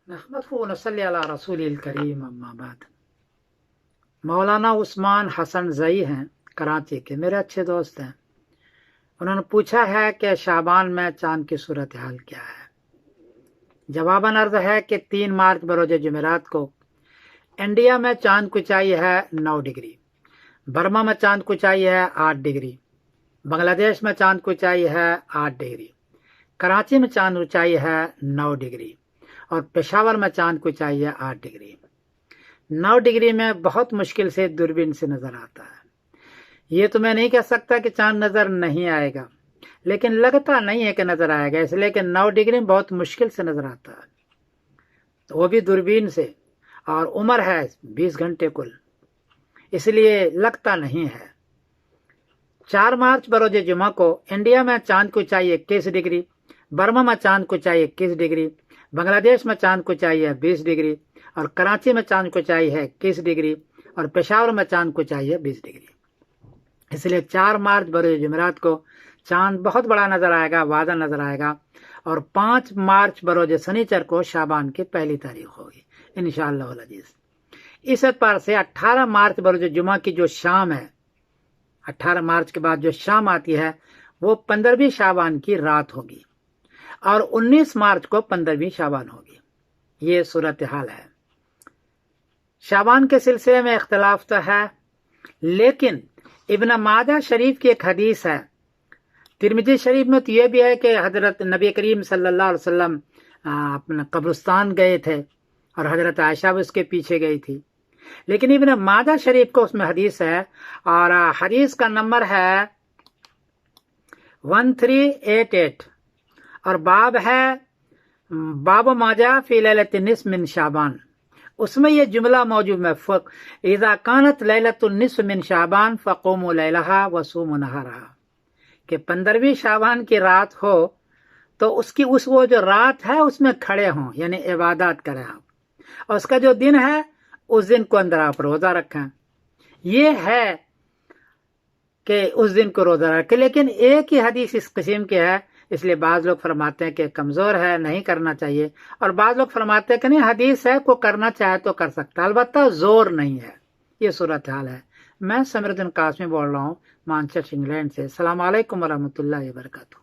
نحمده ونصلي على رسول الکریم اما بعد۔ مولانا عثمان حسن زئی ہیں کراچی کے، میرے اچھے دوست ہیں۔ انہوں نے پوچھا ہے کہ شعبان میں چاند کی صورتحال کیا ہے۔ جواباً عرض ہے کہ 3 مارچ بروز جمعرات کو انڈیا میں چاند کو چاہیے ہے 9 ڈگری، برما میں چاند کو چاہیے ہے 8 ڈگری، بنگلہ دیش میں چاند کو چاہیے ہے 8 ڈگری، کراچی میں چاند کو چاہیے ہے 9 ڈگری اور پشاور میں چاند کو چاہیے 8 ڈگری۔ 9 ڈگری میں بہت مشکل سے دوربین سے نظر آتا ہے۔ یہ تو میں نہیں کہہ سکتا کہ چاند نظر نہیں آئے گا، لیکن لگتا نہیں ہے کہ نظر آئے گا، اس لیے کہ 9 ڈگری میں بہت مشکل سے نظر آتا ہے، تو وہ بھی دوربین سے، اور عمر ہے 20 گھنٹے کل، اس لیے لگتا نہیں ہے۔ 4 مارچ بروز جمعہ کو انڈیا میں چاند کو چاہیے 21 ڈگری، برما میں چاند کو چاہیے 21 ڈگری، بنگلہ دیش میں چاند کو چاہیے 20 ڈگری اور کراچی میں چاند کو چاہیے 21 ڈگری اور پشاور میں چاند کو چاہیے 20 ڈگری۔ اس لیے 4 مارچ بروز جمعرات کو چاند بہت بڑا نظر آئے گا، واضح نظر آئے گا، اور 5 مارچ بروز سنیچر کو شعبان کی پہلی تاریخ ہوگی انشاءاللہ العزیز۔ اس اعتبار سے 18 مارچ بروز جمعہ کی جو شام ہے، 18 مارچ کے بعد جو شام آتی ہے وہ 15ویں شعبان کی رات ہوگی، اور 19 مارچ کو 15ویں شعبان ہوگی۔ یہ صورتحال ہے۔ شعبان کے سلسلے میں اختلاف تو ہے، لیکن ابن ماجہ شریف کی ایک حدیث ہے، ترمذی شریف میں تو یہ بھی ہے کہ حضرت نبی کریم صلی اللہ علیہ وسلم اپنا قبرستان گئے تھے اور حضرت عائشہ بھی اس کے پیچھے گئی تھی، لیکن ابن ماجہ شریف کو اس میں حدیث ہے، اور حدیث کا نمبر ہے 1388، اور باب ہے باب ماجہ فی لیلۃ النصف من شعبان۔ اس میں یہ جملہ موجود ہے، اذا کانت لیلۃ النصف من شعبان فقوموا لیلہا وصوموا نہارہا، کہ 15ویں شعبان کی رات ہو تو اس کی وہ جو رات ہے اس میں کھڑے ہوں، یعنی عبادات کریں آپ، اور اس کا جو دن ہے اس دن کو اندر آپ روزہ رکھیں۔ یہ ہے کہ اس دن کو روزہ رکھیں، لیکن ایک ہی حدیث اس قسم کی ہے، اس لیے بعض لوگ فرماتے ہیں کہ کمزور ہے، نہیں کرنا چاہیے، اور بعض لوگ فرماتے ہیں کہ نہیں، حدیث ہے، کو کرنا چاہے تو کر سکتا، البتہ زور نہیں ہے۔ یہ صورتحال ہے۔ میں سمیر الدین قاسمی بول رہا ہوں مانچسٹر انگلینڈ سے۔ السلام علیکم ورحمۃ اللہ وبرکاتہ۔